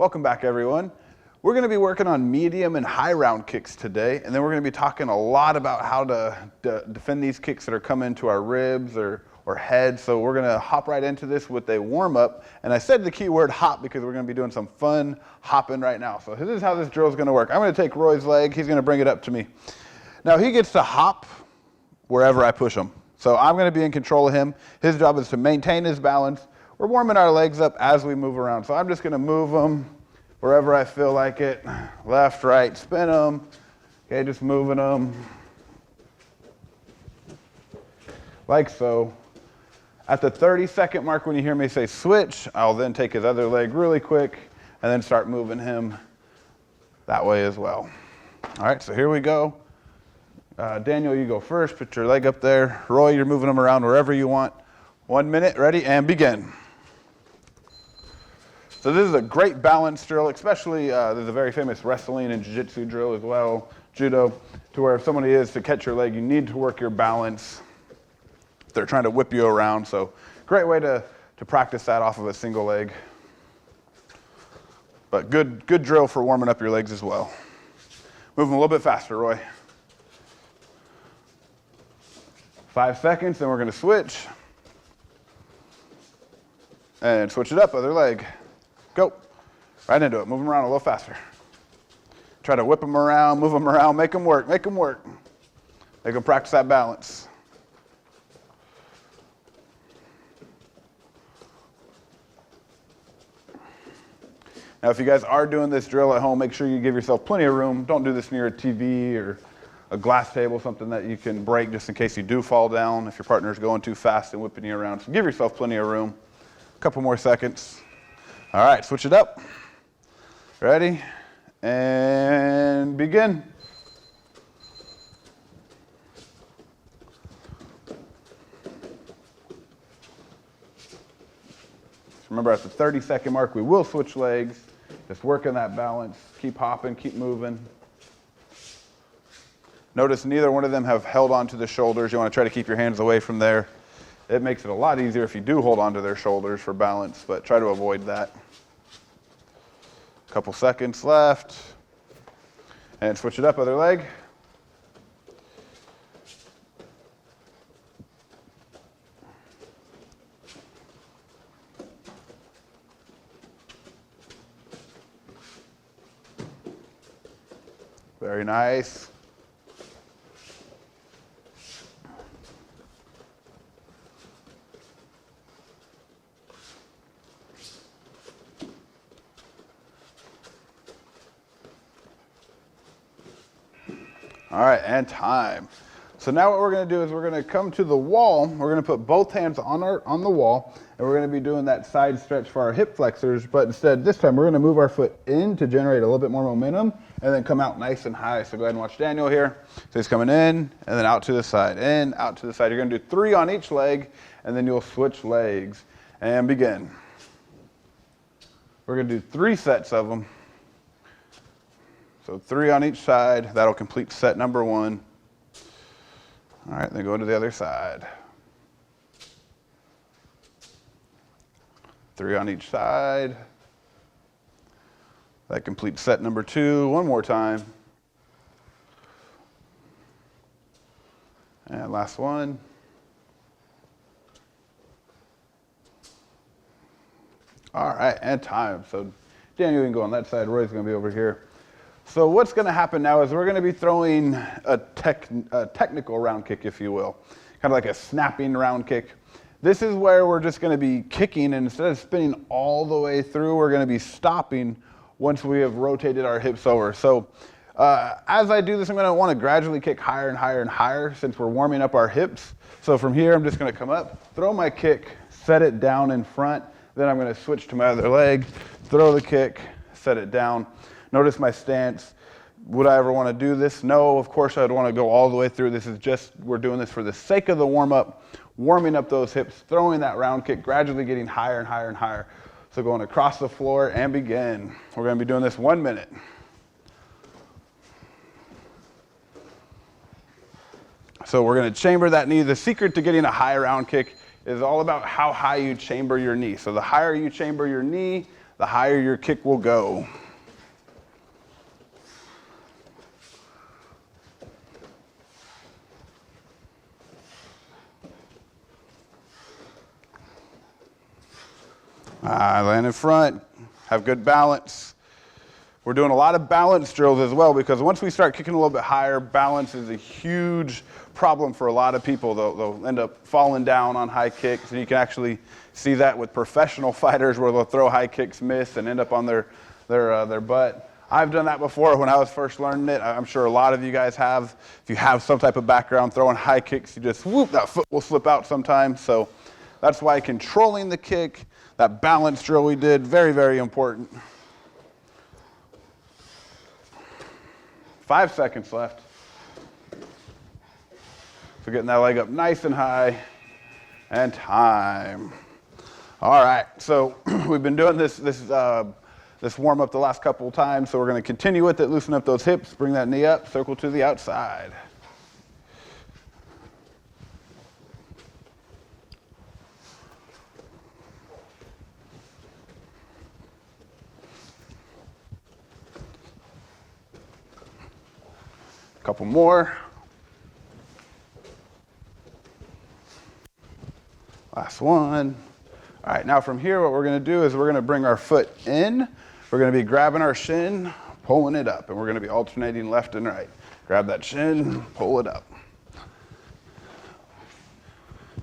Welcome back, everyone. We're going to be working on medium and high round kicks today, and then we're going to be talking a lot about how to defend these kicks that are coming to our ribs or head. So we're going to hop right into this with a warm-up, and I said the key word hop because we're going to be doing some fun hopping right now. So this is how this drill is going to work. I'm going to take Roy's leg. He's going to bring it up to me. Now he gets to hop wherever I push him. So I'm going to be in control of him. His job is to maintain his balance. We're warming our legs up as we move around. So I'm just going to move them wherever I feel like it. Left, right, spin them. Okay, just moving them. Like so. At the 30-second mark when you hear me say switch, I'll then take his other leg really quick and then start moving him that way as well. All right, so here we go. Daniel, you go first. Put your leg up there. Roy, you're moving them around wherever you want. 1 minute, ready, and begin. So this is a great balance drill, especially there's a very famous wrestling and jiu-jitsu drill as well, judo, to where if somebody is to catch your leg, you need to work your balance. They're trying to whip you around, so great way to practice that off of a single leg. But good drill for warming up your legs as well. Move them a little bit faster, Roy. 5 seconds, then we're going to switch. And switch it up, other leg. Go. Right into it. Move them around a little faster. Try to whip them around, move them around, make them work, make them work. Make them practice that balance. Now, if you guys are doing this drill at home, make sure you give yourself plenty of room. Don't do this near a TV or a glass table, something that you can break just in case you do fall down if your partner's going too fast and whipping you around. So give yourself plenty of room. A couple more seconds. All right, switch it up. Ready? And begin. Remember, at the 30-second mark, we will switch legs. Just working that balance. Keep hopping, keep moving. Notice neither one of them have held onto the shoulders. You want to try to keep your hands away from there. It makes it a lot easier if you do hold onto their shoulders for balance, but try to avoid that. Couple seconds left. And switch it up, other leg. Very nice. All right, and time. So now what we're going to do is we're going to come to the wall. We're going to put both hands on the wall, and we're going to be doing that side stretch for our hip flexors. But instead, this time, we're going to move our foot in to generate a little bit more momentum, and then come out nice and high. So go ahead and watch Daniel here. So he's coming in, and then out to the side, in, out to the side. You're going to do 3 on each leg, and then you'll switch legs, and begin. We're going to do 3 sets of them. So 3 on each side. That'll complete set number 1. All right, then go to the other side. 3 on each side. That completes set number 2. One more time. And last one. All right, and time. So Daniel, you can go on that side. Roy's going to be over here. So what's going to happen now is we're going to be throwing a technical round kick, if you will, kind of like a snapping round kick. This is where we're just going to be kicking, and instead of spinning all the way through, we're going to be stopping once we have rotated our hips over. So as I do this, I'm going to want to gradually kick higher and higher and higher since we're warming up our hips. So from here, I'm just going to come up, throw my kick, set it down in front. Then I'm going to switch to my other leg, throw the kick, set it down. Notice my stance. Would I ever want to do this? No, of course I'd want to go all the way through. This is just, we're doing this for the sake of the warm-up, warming up those hips, throwing that round kick, gradually getting higher and higher and higher. So going across the floor and begin. We're going to be doing this 1 minute. So we're going to chamber that knee. The secret to getting a high round kick is all about how high you chamber your knee. So the higher you chamber your knee, the higher your kick will go. Land in front, have good balance. We're doing a lot of balance drills as well, because once we start kicking a little bit higher, balance is a huge problem for a lot of people. They'll end up falling down on high kicks, and you can actually see that with professional fighters where they'll throw high kicks, miss, and end up on their butt. I've done that before when I was first learning it. I'm sure a lot of you guys have. If you have some type of background throwing high kicks, you just whoop, that foot will slip out sometimes. So that's why controlling the kick, that balance drill we did, very, very important. 5 seconds left. So getting that leg up nice and high, and time. All right, so we've been doing this warm up the last couple of times, so we're going to continue with it, loosen up those hips, bring that knee up, circle to the outside. Couple more. Last one. All right, now from here, what we're going to do is we're going to bring our foot in. We're going to be grabbing our shin, pulling it up, and we're going to be alternating left and right. Grab that shin, pull it up.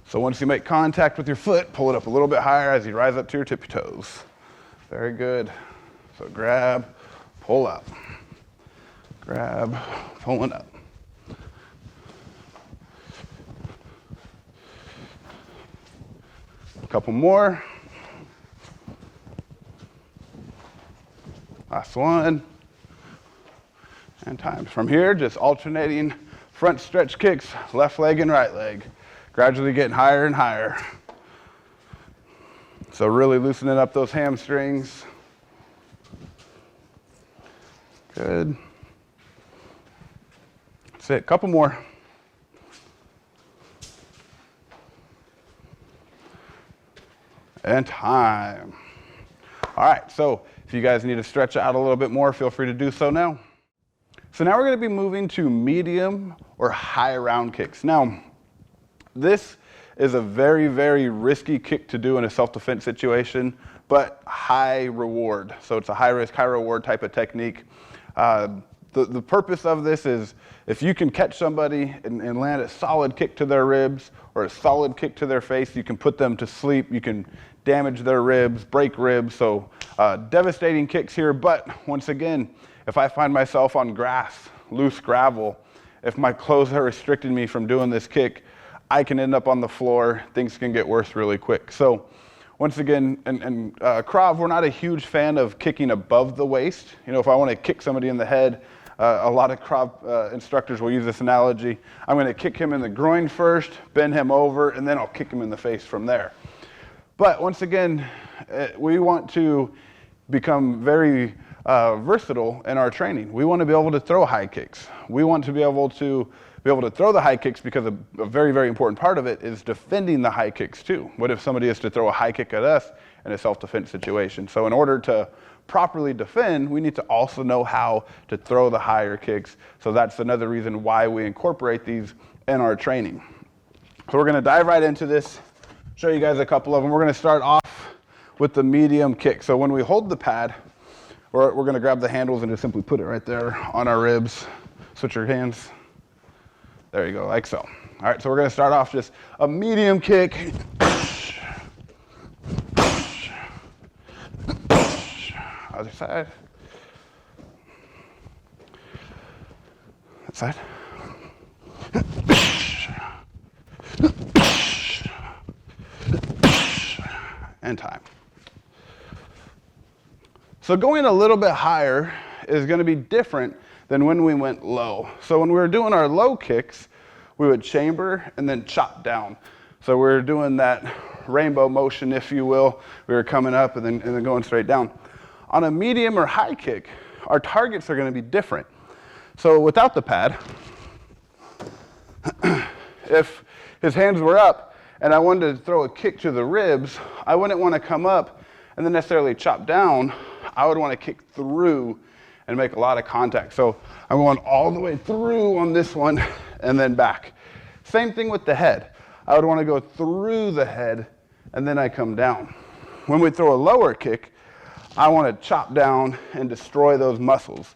So once you make contact with your foot, pull it up a little bit higher as you rise up to your tippy toes. Very good. So grab, pull up. Grab, pulling up. A couple more. Last one. And time. From here, just alternating front stretch kicks, left leg and right leg. Gradually getting higher and higher. So really loosening up those hamstrings. Good. That's it, couple more. And time. All right, so if you guys need to stretch out a little bit more, feel free to do so now. So now we're going to be moving to medium or high round kicks. Now, this is a very, very risky kick to do in a self-defense situation, but high reward. So it's a high risk, high reward type of technique. The purpose of this is if you can catch somebody and land a solid kick to their ribs or a solid kick to their face, you can put them to sleep, you can damage their ribs, break ribs. So devastating kicks here, but once again, if I find myself on grass, loose gravel, if my clothes are restricting me from doing this kick, I can end up on the floor, things can get worse really quick. So once again, in Krav, we're not a huge fan of kicking above the waist. You know, if I want to kick somebody in the head, a lot of Krav instructors will use this analogy. I'm going to kick him in the groin first, bend him over, and then I'll kick him in the face from there. But once again, we want to become very versatile in our training. We want to be able to throw high kicks. We want to be able to throw the high kicks because a very, very important part of it is defending the high kicks too. What if somebody is to throw a high kick at us in a self-defense situation? So in order to properly defend, we need to also know how to throw the higher kicks. So that's another reason why we incorporate these in our training. So we're going to dive right into this, show you guys a couple of them. We're going to start off with the medium kick. So when we hold the pad, we're going to grab the handles and just simply put it right there on our ribs. Switch your hands. There you go, like so. All right, so we're going to start off just a medium kick. Other side. That side. And time. So going a little bit higher is going to be different than when we went low. So when we were doing our low kicks, we would chamber and then chop down. So we were doing that rainbow motion, if you will. We were coming up and then going straight down. On a medium or high kick, our targets are going to be different. So without the pad, if his hands were up and I wanted to throw a kick to the ribs, I wouldn't want to come up and then necessarily chop down, I would want to kick through and make a lot of contact. So I'm going all the way through on this one and then back. Same thing with the head. I would want to go through the head and then I come down. When we throw a lower kick, I want to chop down and destroy those muscles.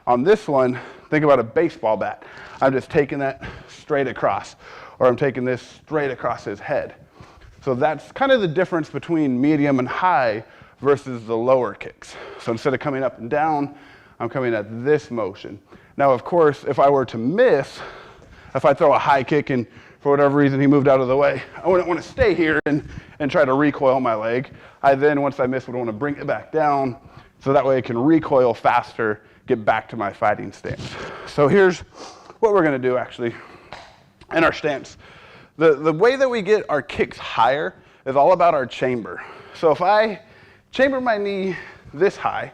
On this one, think about a baseball bat. I'm just taking that straight across, or I'm taking this straight across his head. So that's kind of the difference between medium and high versus the lower kicks. So instead of coming up and down, I'm coming at this motion. Now, of course, if I were to miss, if I throw a high kick and for whatever reason he moved out of the way, I wouldn't want to stay here and try to recoil my leg. I then, once I miss, would want to bring it back down so that way I can recoil faster, get back to my fighting stance. So here's what we're going to do actually in our stance. The way that we get our kicks higher is all about our chamber. So if I chamber my knee this high,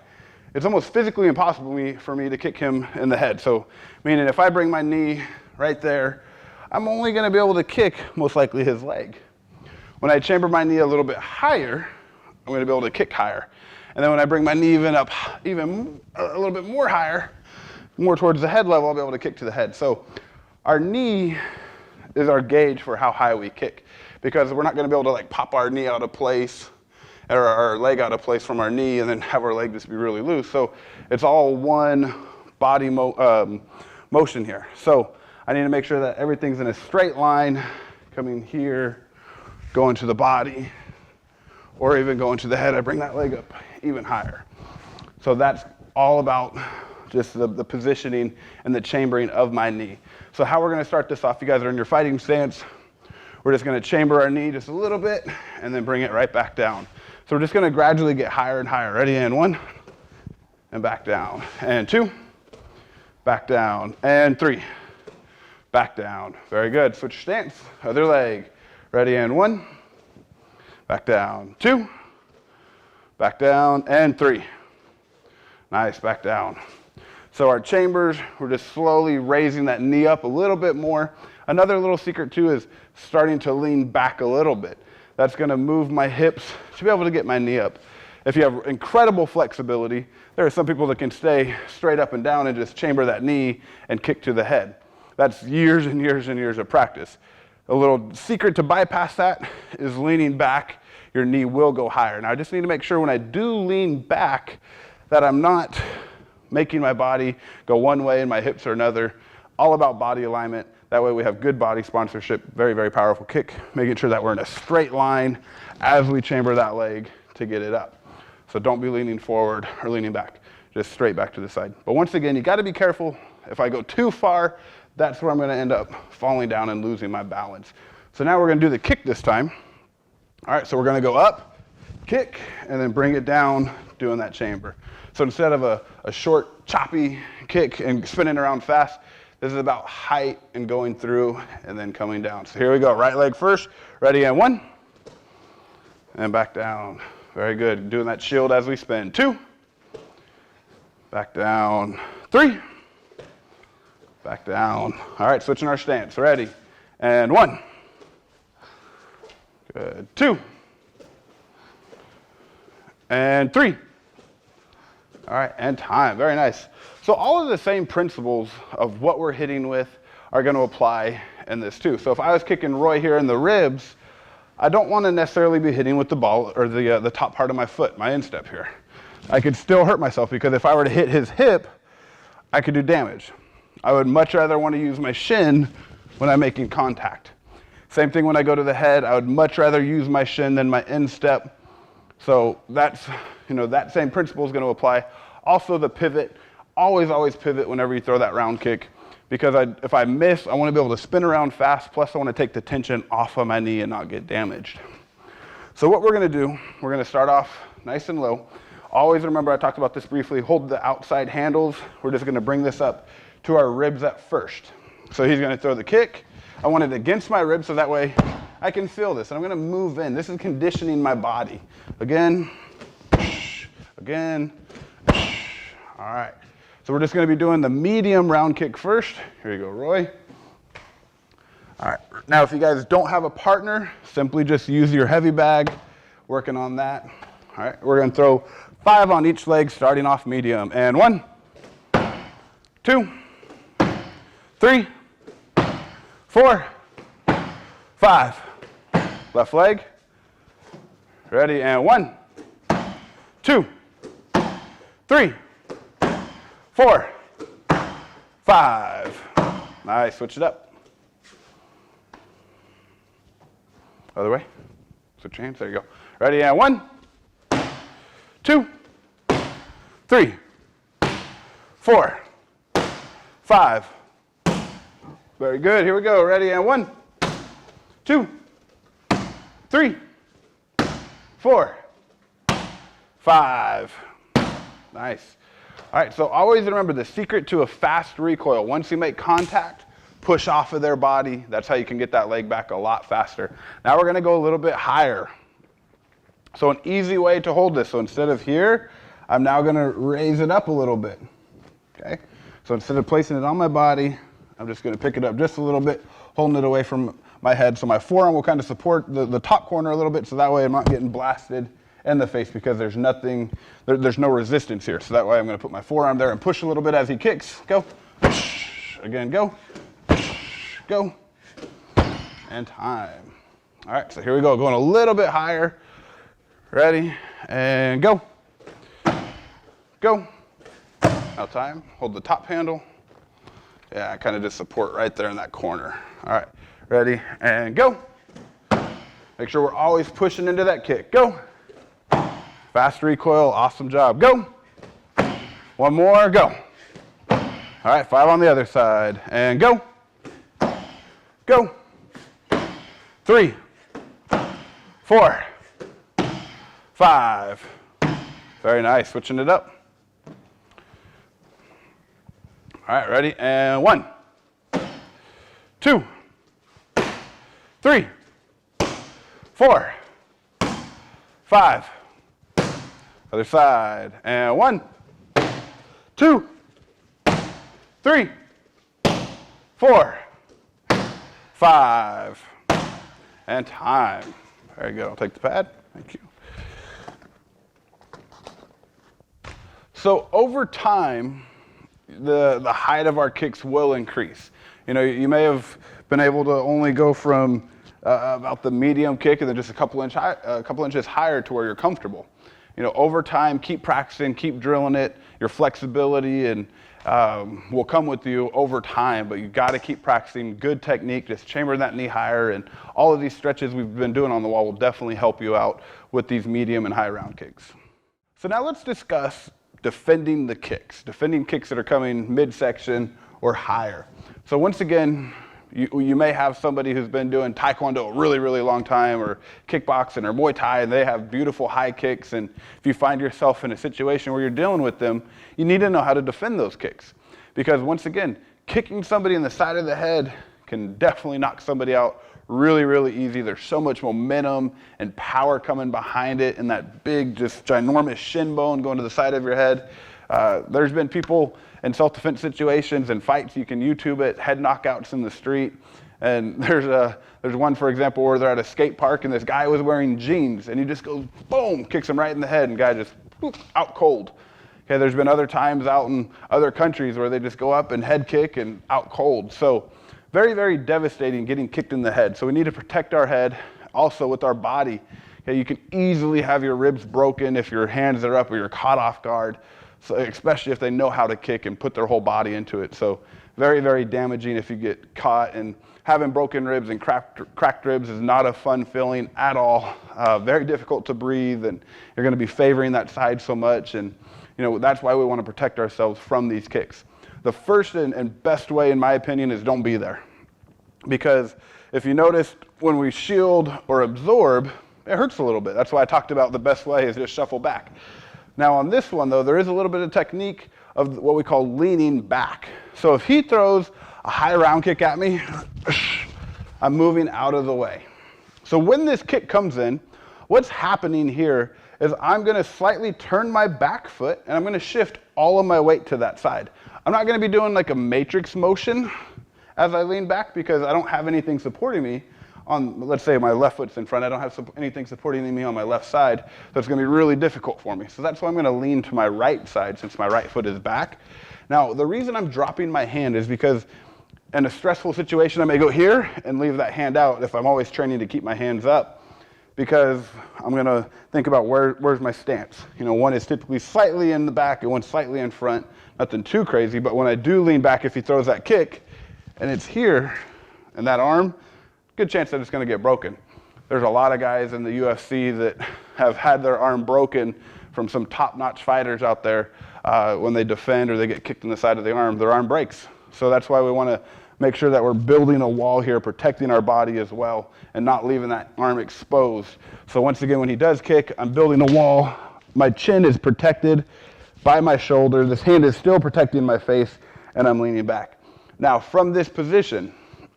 it's almost physically impossible for me to kick him in the head. So meaning if I bring my knee right there, I'm only going to be able to kick most likely his leg. When I chamber my knee a little bit higher, I'm going to be able to kick higher. And then when I bring my knee even up, even a little bit more higher, more towards the head level, I'll be able to kick to the head. So our knee is our gauge for how high we kick, because we're not going to be able to like pop our knee out of place or our leg out of place from our knee and then have our leg just be really loose. So it's all one body motion here. So I need to make sure that everything's in a straight line, coming here, going to the body, or even going to the head. I bring that leg up even higher. So that's all about just the positioning and the chambering of my knee. So how we're going to start this off, you guys are in your fighting stance. We're just going to chamber our knee just a little bit and then bring it right back down. So we're just going to gradually get higher and higher. Ready? And 1, and back down. And 2, back down. And 3, back down. Very good. Switch stance. Other leg. Ready? And 1, back down. 2, back down. And 3. Nice. Back down. So our chambers, we're just slowly raising that knee up a little bit more. Another little secret too is starting to lean back a little bit. That's going to move my hips to be able to get my knee up. If you have incredible flexibility, there are some people that can stay straight up and down and just chamber that knee and kick to the head. That's years and years and years of practice. A little secret to bypass that is leaning back. Your knee will go higher. Now I just need to make sure when I do lean back that I'm not making my body go one way and my hips are another. All about body alignment. That way we have good body sponsorship, very, very powerful kick, making sure that we're in a straight line as we chamber that leg to get it up. So don't be leaning forward or leaning back, just straight back to the side. But once again, you gotta be careful. If I go too far, that's where I'm gonna end up falling down and losing my balance. So now we're gonna do the kick this time. All right, so we're gonna go up, kick, and then bring it down, doing that chamber. So instead of a short, choppy kick and spinning around fast, this is about height and going through and then coming down. So here we go. Right leg first. Ready? And 1. And back down. Very good. Doing that shield as we spin. 2. Back down. 3. Back down. All right, switching our stance. Ready? And 1. Good. 2. And 3. All right, and time. Very nice. So all of the same principles of what we're hitting with are going to apply in this too. So if I was kicking Roy here in the ribs, I don't want to necessarily be hitting with the ball or the top part of my foot, my instep here. I could still hurt myself because if I were to hit his hip, I could do damage. I would much rather want to use my shin when I'm making contact. Same thing when I go to the head. I would much rather use my shin than my instep. So that's, that same principle is going to apply. Also the pivot, always pivot whenever you throw that round kick, because if I miss, I want to be able to spin around fast, plus I want to take the tension off of my knee and not get damaged. So what we're going to do, we're going to start off nice and low. Always remember, I talked about this briefly, hold the outside handles. We're just going to bring this up to our ribs at first. So he's going to throw the kick. I want it against my ribs so that way I can feel this, and I'm going to move in. This is conditioning my body. Again, again. All right. So we're just going to be doing the medium round kick first. Here you go, Roy. All right. Now, if you guys don't have a partner, simply just use your heavy bag, working on that. All right, we're gonna throw 5 on each leg, starting off medium. And 1, 2, 3, 4, 5. Left leg. Ready, and 1, 2, 3, 4, 5. Nice, switch it up. Other way. Switch your hands, there you go. Ready, and 1, 2, 3, 4, 5. Very good, here we go. Ready, and 1, 2, 3, 4, 5. Nice. All right, so always remember the secret to a fast recoil. Once you make contact, push off of their body. That's how you can get that leg back a lot faster. Now we're gonna go a little bit higher. So an easy way to hold this, so instead of here, I'm now gonna raise it up a little bit, okay? So instead of placing it on my body, I'm just gonna pick it up just a little bit, holding it away from my head. So my forearm will kind of support the top corner a little bit, so that way I'm not getting blasted in the face because there's nothing, there's no resistance here. So that way I'm gonna put my forearm there and push a little bit as he kicks. Go, again, go, go, and time. All right, so here we go, going a little bit higher. Ready, and go. Go. Now time, hold the top handle. Yeah, kind of just support right there in that corner. All right, ready, and go. Make sure we're always pushing into that kick. Go. Fast recoil, awesome job. Go. One more, go. All right, 5 on the other side, and go. Go. 3, 4, 5. Very nice, switching it up. All right, ready, and 1, 2, 3, 4, 5. Other side, and 1, 2, 3, 4, 5. And time. Very good, I'll take the pad, thank you. So over time, the height of our kicks will increase. You know, you may have been able to only go from about the medium kick and then just a couple inches higher to where you're comfortable. You know, over time, keep practicing, keep drilling it. Your flexibility and will come with you over time, but you got to keep practicing good technique, just chambering that knee higher, and all of these stretches we've been doing on the wall will definitely help you out with these medium and high round kicks. So now let's discuss defending the kicks, defending kicks that are coming midsection or higher. So once again, you may have somebody who's been doing Taekwondo a really, really long time, or kickboxing or Muay Thai, and they have beautiful high kicks, and if you find yourself in a situation where you're dealing with them, you need to know how to defend those kicks. Because once again, kicking somebody in the side of the head can definitely knock somebody out really, really easy. There's so much momentum and power coming behind it, and that big, just ginormous shin bone going to the side of your head. There's been people in self-defense situations and fights, you can YouTube it, head knockouts in the street. And there's one, for example, where they're at a skate park and this guy was wearing jeans and he just goes, boom, kicks him right in the head, and guy just out cold. Okay, there's been other times out in other countries where they just go up and head kick and out cold. So very, very devastating getting kicked in the head. So we need to protect our head also with our body. Okay, you can easily have your ribs broken if your hands are up or you're caught off guard. So especially if they know how to kick and put their whole body into it. So very, very damaging if you get caught, and having broken ribs and cracked ribs is not a fun feeling at all. Very difficult to breathe, and you're going to be favoring that side so much. And you know, that's why we want to protect ourselves from these kicks. The first and best way, in my opinion, is don't be there. Because if you noticed, when we shield or absorb, it hurts a little bit. That's why I talked about the best way is just shuffle back. Now on this one though, there is a little bit of technique of what we call leaning back. So if he throws a high round kick at me, I'm moving out of the way. So when this kick comes in, what's happening here is I'm gonna slightly turn my back foot and I'm gonna shift all of my weight to that side. I'm not gonna be doing like a matrix motion as I lean back because I don't have anything supporting me let's say my left foot's in front, I don't have anything supporting me on my left side, so it's gonna be really difficult for me. So that's why I'm gonna lean to my right side since my right foot is back. Now, the reason I'm dropping my hand is because in a stressful situation, I may go here and leave that hand out if I'm always training to keep my hands up, because I'm gonna think about where's my stance. You know, one is typically slightly in the back and one slightly in front, nothing too crazy, but when I do lean back, if he throws that kick and it's here and that arm, good chance that it's gonna get broken. There's a lot of guys in the UFC that have had their arm broken from some top-notch fighters out there. When they defend or they get kicked in the side of the arm, their arm breaks. So that's why we wanna make sure that we're building a wall here, protecting our body as well, and not leaving that arm exposed. So once again, when he does kick, I'm building a wall. My chin is protected by my shoulder. This hand is still protecting my face, and I'm leaning back. Now, from this position,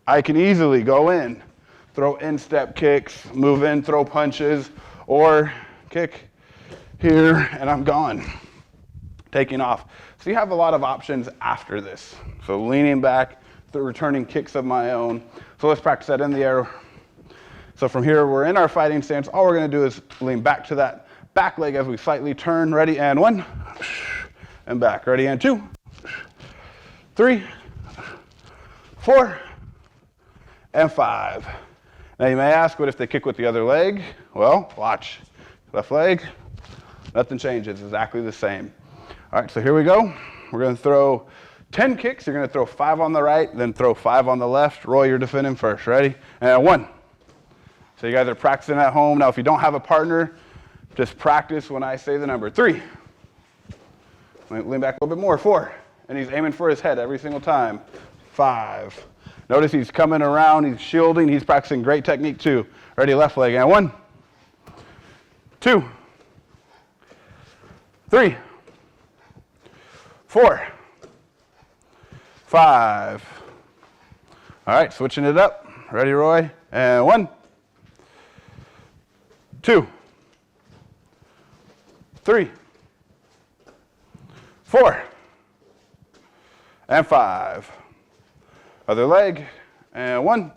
I can easily go in, throw instep kicks, move in, throw punches, or kick here, and I'm gone, taking off. So you have a lot of options after this. So leaning back, returning kicks of my own. So let's practice that in the air. So from here, we're in our fighting stance. All we're gonna do is lean back to that back leg as we slightly turn. Ready, and 1, and back. Ready, and 2, 3, 4, and 5. Now you may ask, what if they kick with the other leg? Well, watch. Left leg, nothing changes, exactly the same. All right, so here we go. We're gonna throw 10 kicks. You're gonna throw 5 on the right, then throw 5 on the left. Roy, you're defending first. Ready? And 1. So you guys are practicing at home. Now, if you don't have a partner, just practice when I say the number. 3. Lean back a little bit more. 4. And he's aiming for his head every single time. 5. Notice he's coming around, he's shielding, he's practicing great technique too. Ready, left leg, and 1, 2, 3, 4, 5. All right, switching it up. Ready, Roy? And 1, 2, 3, 4, and 5. Other leg, and 1,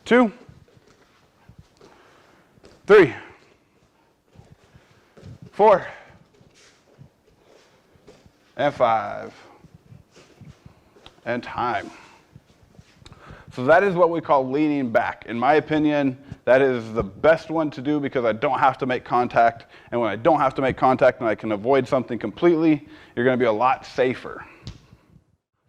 2, 3, 4, and 5. And time. So that is what we call leaning back. In my opinion, that is the best one to do because I don't have to make contact. And when I don't have to make contact and I can avoid something completely, you're gonna be a lot safer.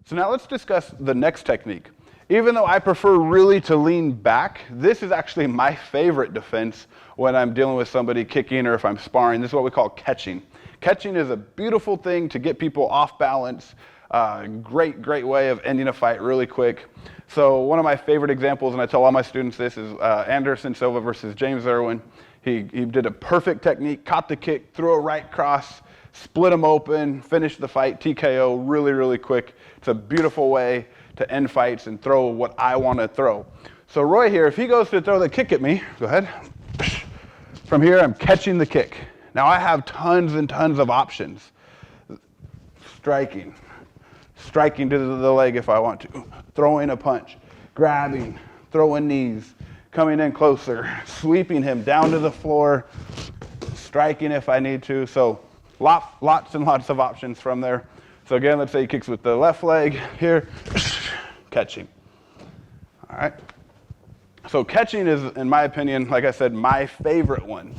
So now let's discuss the next technique. Even though I prefer really to lean back, this is actually my favorite defense when I'm dealing with somebody kicking or if I'm sparring. This is what we call catching. Catching is a beautiful thing to get people off balance. Great way of ending a fight really quick. So one of my favorite examples, and I tell all my students this, is Anderson Silva versus James Irwin. He did a perfect technique, caught the kick, threw a right cross, split him open, finished the fight, TKO, really quick. It's a beautiful way to end fights and throw what I want to throw. So Roy here, if he goes to throw the kick at me, go ahead. From here, I'm catching the kick. Now I have tons and tons of options. Striking to the leg if I want to, throwing a punch, grabbing, throwing knees, coming in closer, sweeping him down to the floor, striking if I need to. So lots and lots of options from there. So again, let's say he kicks with the left leg here, catching. All right. So catching is, in my opinion, like I said, my favorite one.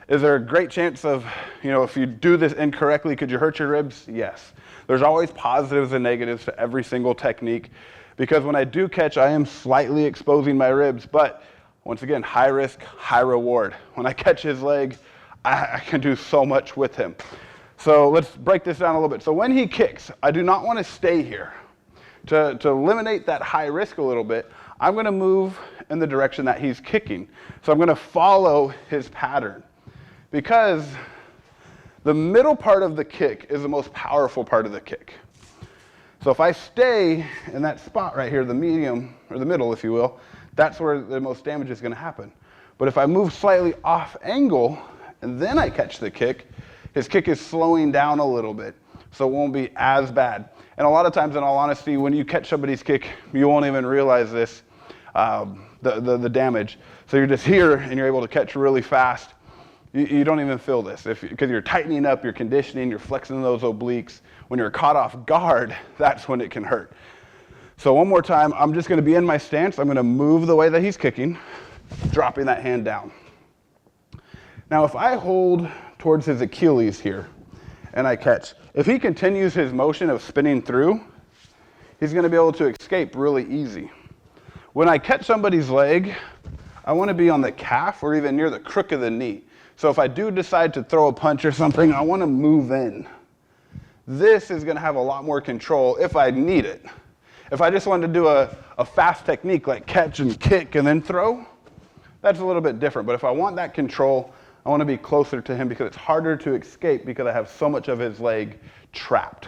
Is there a great chance of, if you do this incorrectly, could you hurt your ribs? Yes. There's always positives and negatives to every single technique because when I do catch, I am slightly exposing my ribs, but once again, high risk, high reward. When I catch his leg, I can do so much with him. So let's break this down a little bit. So when he kicks, I do not want to stay here. To eliminate that high risk a little bit, I'm going to move in the direction that he's kicking. So I'm going to follow his pattern. Because the middle part of the kick is the most powerful part of the kick. So if I stay in that spot right here, the medium, or the middle, if you will, that's where the most damage is going to happen. But if I move slightly off angle, and then I catch the kick, his kick is slowing down a little bit, so it won't be as bad. And a lot of times, in all honesty, when you catch somebody's kick, you won't even realize this. the damage. So you're just here and you're able to catch really fast. You don't even feel this because you're tightening up, you're conditioning, you're flexing those obliques. When you're caught off guard, that's when it can hurt. So one more time, I'm just going to be in my stance. I'm going to move the way that he's kicking, dropping that hand down. Now, if I hold towards his Achilles here and I catch, if he continues his motion of spinning through, he's going to be able to escape really easy. When I catch somebody's leg, I want to be on the calf or even near the crook of the knee. So if I do decide to throw a punch or something, I want to move in. This is going to have a lot more control if I need it. If I just wanted to do a fast technique like catch and kick and then throw, that's a little bit different. But if I want that control, I want to be closer to him because it's harder to escape because I have so much of his leg trapped.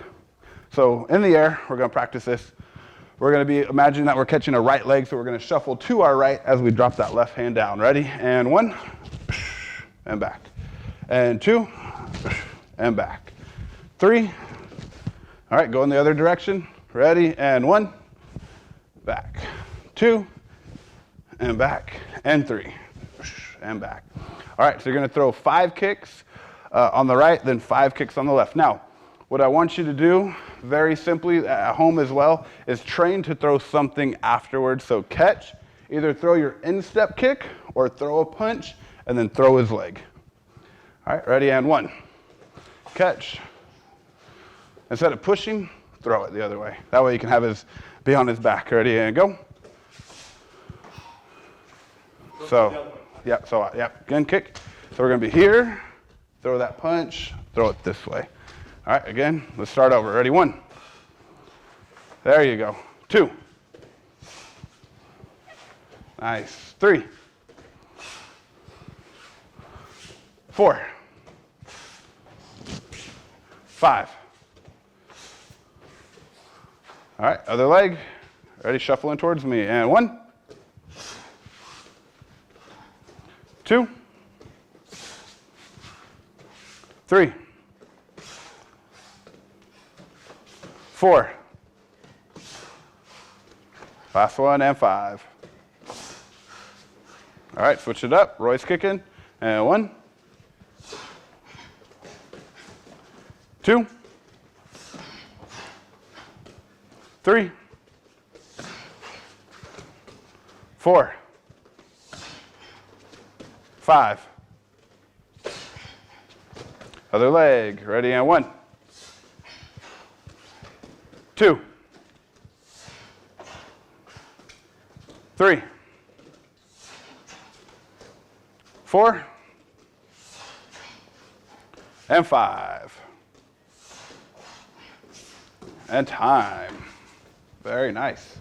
So in the air, we're going to practice this. We're going to be, imagine that we're catching a right leg, so we're going to shuffle to our right as we drop that left hand down. Ready? And 1, and back. And 2, and back. 3. All right, go in the other direction. Ready? And 1, back. 2, and back. And 3, and back. All right, so you're going to throw 5 kicks on the right, then 5 kicks on the left. Now, what I want you to do, very simply, at home as well, is train to throw something afterwards. So catch, either throw your instep kick or throw a punch, and then throw his leg. All right, ready, and 1. Catch. Instead of pushing, throw it the other way. That way you can have his, be on his back. Ready, and go. So, again, kick. So we're going to be here, throw that punch, throw it this way. All right, again, let's start over. Ready, 1. There you go. 2. Nice. 3. 4. 5. All right, other leg. Ready, shuffling towards me. And 1. 2. 3. 4. Last one, and 5. All right, switch it up. Roy's kicking. And 1. 2. 3. 4. 5. Other leg. Ready, and 1. 2. 3. 4. And 5. And time. Very nice.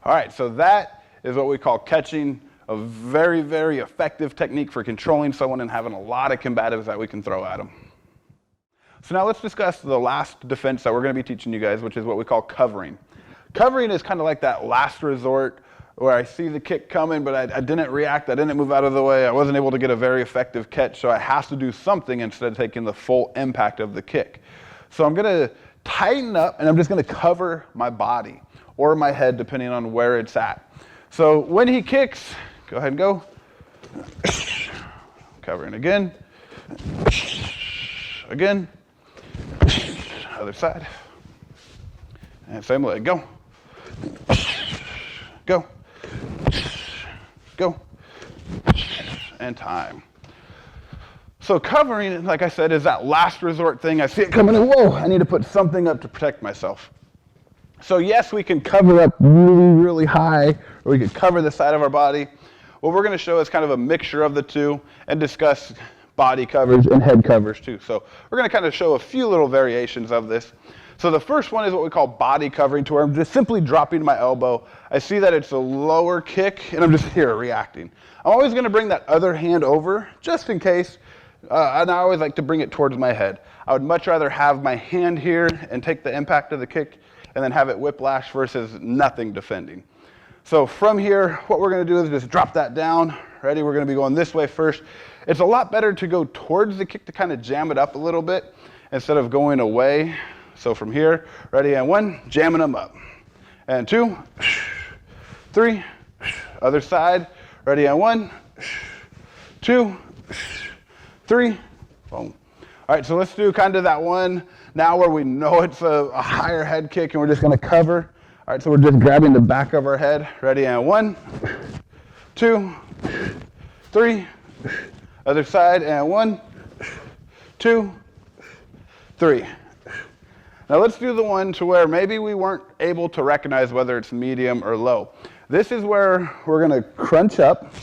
All right, so that is what we call catching, a very, very effective technique for controlling someone and having a lot of combatives that we can throw at them. So now let's discuss the last defense that we're going to be teaching you guys, which is what we call covering. Covering is kind of like that last resort where I see the kick coming, but I didn't react, I didn't move out of the way, I wasn't able to get a very effective catch, so I have to do something instead of taking the full impact of the kick. So I'm going to tighten up, and I'm just going to cover my body or my head, depending on where it's at. So when he kicks, go ahead and go. Covering again. Again. Other side. And same leg. Go. Go. Go. And time. So covering, like I said, is that last resort thing. I see it coming in. Whoa, I need to put something up to protect myself. So yes, we can cover up really, really high, or we could cover the side of our body. What we're going to show is kind of a mixture of the two and discuss body covers and head covers too. So we're going to kind of show a few little variations of this. So the first one is what we call body covering, to where I'm just simply dropping my elbow. I see that it's a lower kick, and I'm just here reacting. I'm always going to bring that other hand over, just in case, and I always like to bring it towards my head. I would much rather have my hand here and take the impact of the kick, and then have it whiplash versus nothing defending. So from here, what we're going to do is just drop that down. Ready? We're going to be going this way first. It's a lot better to go towards the kick to kind of jam it up a little bit instead of going away. So from here, ready, and 1, jamming them up. And 2, 3, Other side. Ready on 1, 2, 3. Boom. All right, so let's do kind of that one now where we know it's a higher head kick and we're just going to cover. All right, so we're just grabbing the back of our head. Ready on 1, 2, 3. Other side, and 1, 2, 3. Now let's do the one to where maybe we weren't able to recognize whether it's medium or low. This is where we're going to crunch up.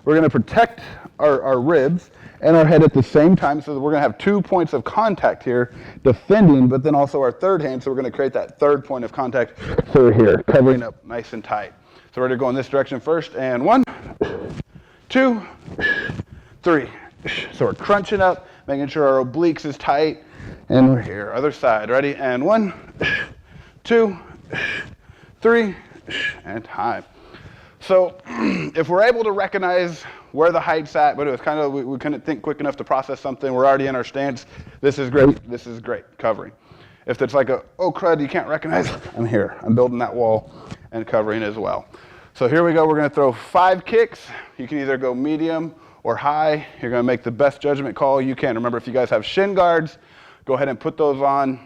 We're going to protect our ribs and our head at the same time, so that we're going to have 2 points of contact here, defending, but then also our third hand, so we're going to create that third point of contact. So we're here, covering up nice and tight. So we're going to go in this direction first, and 1, 2, 3. So we're crunching up, making sure our obliques is tight, and we're here. Other side, ready? And 1, 2, 3, and time. So if we're able to recognize where the height's at, but it was kind of, we couldn't think quick enough to process something, we're already in our stance, this is great, covering. If it's like oh crud, you can't recognize, I'm here. I'm building that wall and covering as well. So here we go, we're gonna throw 5 kicks. You can either go medium or high. You're gonna make the best judgment call you can. Remember, if you guys have shin guards, go ahead and put those on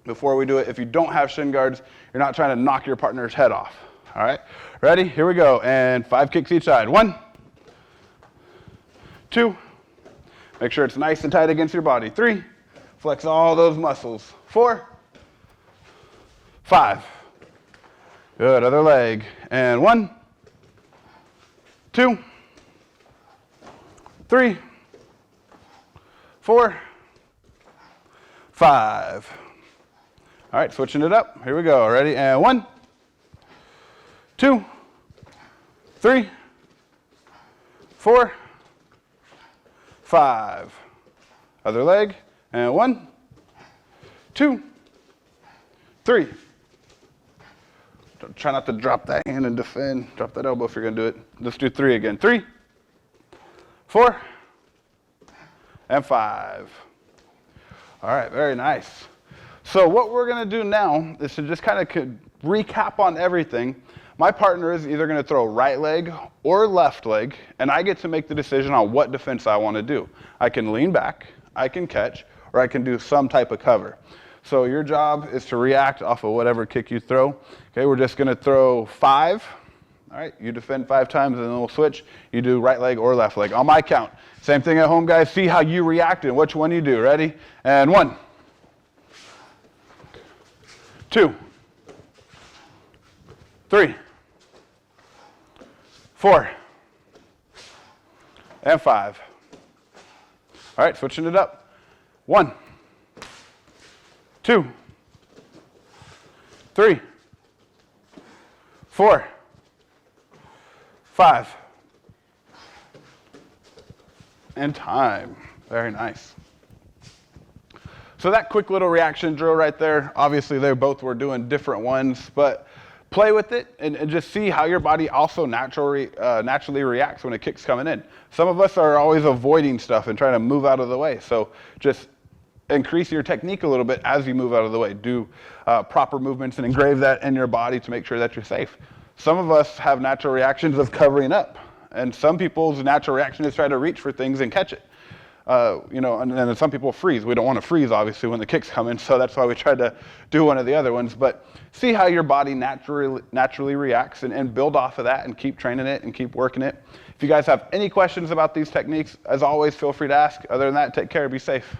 before we do it. If you don't have shin guards, you're not trying to knock your partner's head off. All right, ready? Here we go, and 5 kicks each side. 1, 2, make sure it's nice and tight against your body. 3, flex all those muscles. 4, 5. Good, other leg. And 1, 2, 3, 4, 5. All right, switching it up. Here we go. Ready? And 1, 2, 3, 4, 5. Other leg. And 1, 2, 3. Try not to drop that hand and defend. Drop that elbow if you're going to do it. Let's do 3 again. 3, 4, and 5. All right, very nice. So what we're going to do now is to just kind of recap on everything. My partner is either going to throw right leg or left leg, and I get to make the decision on what defense I want to do. I can lean back, I can catch, or I can do some type of cover. So your job is to react off of whatever kick you throw. Okay, we're just going to throw 5. All right, you defend 5 times, and then we'll switch. You do right leg or left leg on my count. Same thing at home, guys. See how you react and which one you do. Ready? And 1, 2, 3, 4, and 5. All right, switching it up. 1, 2, 3, 4, 5. And time. Very nice. So that quick little reaction drill right there, obviously they both were doing different ones, but play with it and just see how your body also naturally reacts when a kick's coming in. Some of us are always avoiding stuff and trying to move out of the way. So just increase your technique a little bit as you move out of the way. Do proper movements and engrave that in your body to make sure that you're safe. Some of us have natural reactions of covering up, and some people's natural reaction is try to reach for things and catch it. And then some people freeze. We don't want to freeze, obviously, when the kicks come in, so that's why we try to do one of the other ones. But see how your body naturally reacts and build off of that and keep training it and keep working it. If you guys have any questions about these techniques, as always, feel free to ask. Other than that, take care, be safe.